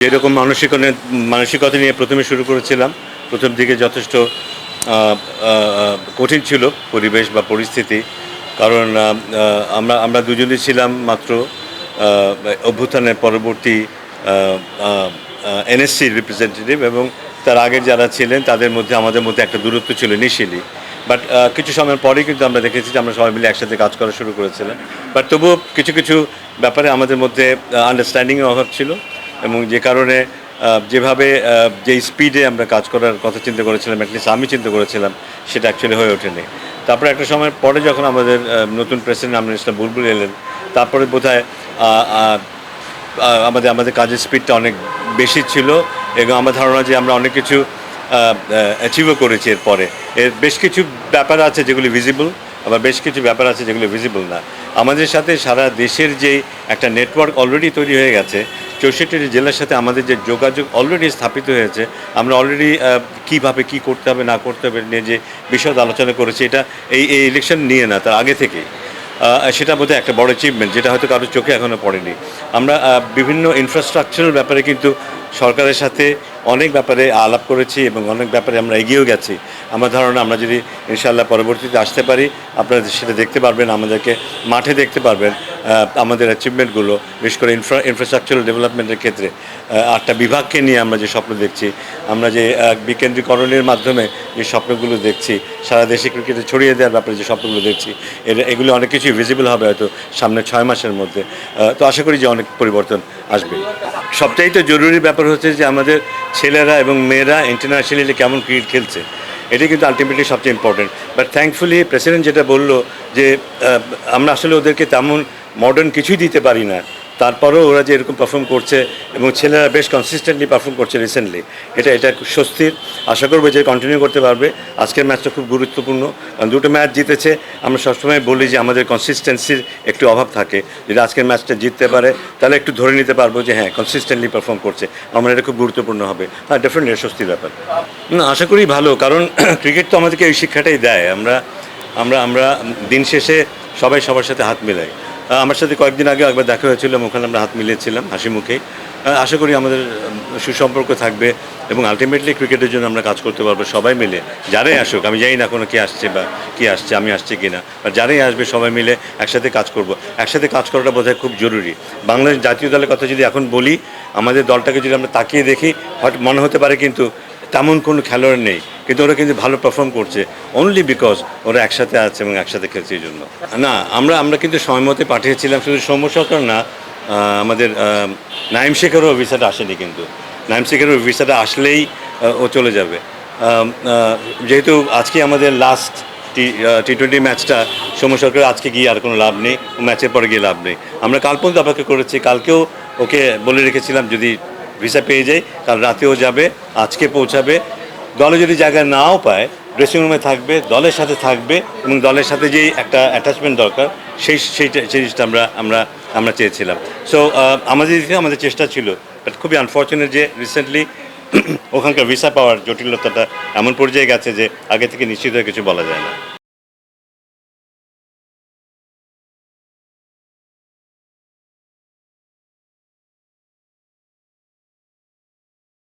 এরকম মানসিকতা নিয়ে প্রথমে শুরু করেছিলাম। প্রথম দিকে যথেষ্ট কঠিন ছিল পরিবেশ বা পরিস্থিতি। কারণ আমরা দুজনেই ছিলাম মাত্র অভ্যুত্থানের পরবর্তী আ আ আ এনএসসির রিপ্রেজেন্টেটিভ, এবং তার আগের যারা ছিলেন তাদের মধ্যে আমাদের মধ্যে একটা দূরত্ব ছিল ইনিশিয়ালি। বাট কিছু সময়ের পরেই কিন্তু আমরা দেখেছি যে আমরা সবাই মিলে একসাথে কাজ করা শুরু করেছিলাম। বাট তবুও কিছু ব্যাপারে আমাদের মধ্যে আন্ডারস্ট্যান্ডিংয়ের অভাব ছিল, এবং যে কারণে যেভাবে যেই স্পিডে আমরা কাজ করার কথা চিন্তা করেছিলাম, অ্যাটলিস্ট আমি চিন্তা করেছিলাম, সেটা অ্যাকচুয়ালি হয়ে ওঠেনি। তারপরে একটা সময়ের পরে যখন আমাদের নতুন প্রেসিডেন্ট আমিনুল ইসলাম বুলবুল এলেন, তারপরে বোধহয় আ আ আমাদের কাজের স্পিডটা অনেক বেশি ছিল, এবং আমার ধারণা যে আমরা অনেক কিছু অ্যাচিভও করেছি। এর বেশ কিছু ব্যাপার আছে যেগুলি ভিজিবল, আবার বেশ কিছু ব্যাপার আছে যেগুলো ভিজিবল না। আমাদের সাথে সারা দেশের যেই একটা নেটওয়ার্ক অলরেডি তৈরি হয়ে গেছে, 64টি জেলার সাথে আমাদের যে যোগাযোগ অলরেডি স্থাপিত হয়েছে, আমরা অলরেডি কীভাবে কী করতে হবে না করতে হবে নিয়ে যে বিশদ আলোচনা করেছি, এটা এই ইলেকশন নিয়ে না, তার আগে থেকেই। সেটা বোধহয় একটা বড় অ্যাচিভমেন্ট, যেটা হয়তো কারোর চোখে এখনও পড়েনি। আমরা বিভিন্ন ইনফ্রাস্ট্রাকচারাল ব্যাপারে কিন্তু সরকারের সাথে অনেক ব্যাপারে আলাপ করেছি, এবং অনেক ব্যাপারে আমরা এগিয়েও গেছি। আমার ধারণা আমরা যদি ইনশাআল্লাহ পরবর্তীতে আসতে পারি, আপনারা সেটা দেখতে পারবেন, আমাদেরকে মাঠে দেখতে পারবেন আমাদের অ্যাচিভমেন্টগুলো, বিশেষ করে ইনফ্রাস্ট্রাকচারাল ডেভেলপমেন্টের ক্ষেত্রে। 8টা বিভাগকে নিয়ে আমরা যে স্বপ্ন দেখছি, আমরা যে বিকেন্দ্রীকরণের মাধ্যমে যে স্বপ্নগুলো দেখছি, সারা দেশে ক্রিকেটে ছড়িয়ে দেওয়ার ব্যাপারে যে স্বপ্নগুলো দেখছি, এগুলো অনেক কিছুই ভিজিবল হবে হয়তো সামনের 6 মাসের মধ্যে। তো আশা করি যে অনেক পরিবর্তন আসবে। সবচাইতে জরুরি ব্যাপার হচ্ছে যে আমাদের ছেলেরা এবং মেয়েরা ইন্টারন্যাশনালি কেমন ক্রিকেট খেলছে, এটাই কিন্তু আলটিমেটলি সবচেয়ে ইম্পর্টেন্ট। বাট থ্যাঙ্কফুলি প্রেসিডেন্ট যেটা বললো যে আমরা আসলে ওদেরকে তেমন মডার্ন কিছুই দিতে পারি না, তারপরেও ওরা যে এরকম পারফর্ম করছে, এবং ছেলেরা বেশ কনসিস্টেন্টলি পারফর্ম করছে রিসেন্টলি, এটা খুব স্বস্তির। আশা করবো যে কন্টিনিউ করতে পারবে। আজকের ম্যাচটা খুব গুরুত্বপূর্ণ, কারণ দুটো ম্যাচ জিতেছে। আমরা সবসময় বলি যে আমাদের কনসিস্টেন্সির একটু অভাব থাকে, যদি আজকের ম্যাচটা জিততে পারে তাহলে একটু ধরে নিতে পারবো যে হ্যাঁ, কনসিস্টেন্টলি পারফর্ম করছে। আমার এটা খুব গুরুত্বপূর্ণ হবে। হ্যাঁ, ডেফিনেটলি স্বস্তির ব্যাপার। না, আশা করি ভালো, কারণ ক্রিকেট তো আমাদেরকে এই শিক্ষাটাই দেয়। আমরা আমরা আমরা দিন শেষে সবাই সবার সাথে হাত মেলাই। আমার সাথে কয়েকদিন আগে একবার দেখা হয়েছিল, ওখানে আমরা হাত মিলিয়েছিলাম হাসি মুখেই। আশা করি আমাদের সুসম্পর্ক থাকবে, এবং আলটিমেটলি ক্রিকেটের জন্য আমরা কাজ করতে পারবো সবাই মিলে। যারাই আসুক, আমি জানি না কোনো কে আসছে বা কী আসছে, আমি আসছি কি না, বা যারাই আসবে সবাই মিলে একসাথে কাজ করব। একসাথে কাজ করাটা বোধহয় খুব জরুরি। বাংলাদেশ জাতীয় দলের কথা যদি এখন বলি, আমাদের দলটাকে যদি আমরা তাকিয়ে দেখি, হয়তো মনে হতে পারে কিন্তু তেমন কোনো খেলোয়াড় নেই, কিন্তু ওরা কিন্তু ভালো পারফর্ম করছে অনলি বিকজ ওরা একসাথে আছে এবং একসাথে খেলছে এই জন্য। না, আমরা কিন্তু সময় মতো পাঠিয়েছিলাম। শুধু সৌম্য সরকার না, আমাদের নাইম শেখেরও ভিসাটা আসেনি, কিন্তু নাইম শেখেরও ভিসাটা আসলেই ও চলে যাবে। যেহেতু আজকে আমাদের লাস্ট টি20 ম্যাচটা, সৌম্য সরকার আজকে গিয়ে আর কোনো লাভ নেই, ম্যাচের পরে গিয়ে লাভ নেই। আমরা কাল পর্যন্ত অপেক্ষা করেছি, কালকেও ওকে বলে রেখেছিলাম যদি ভিসা পেয়ে যাই কাল রাতেও যাবে, আজকে পৌঁছাবে। দলে যদি জায়গা নাও পায়, ড্রেসিং রুমে থাকবে, দলের সাথে থাকবে, এবং দলের সাথে যেই একটা অ্যাটাচমেন্ট দরকার সেই জিনিসটা আমরা চেয়েছিলাম। সো আমাদের দিকে আমাদের চেষ্টা ছিল, বাট খুবই আনফর্চুনেট যে রিসেন্টলি ওখানকার ভিসা পাওয়ার জটিলতাটা এমন পর্যায়ে গেছে যে আগে থেকে নিশ্চিত হয়ে কিছু বলা যায় না।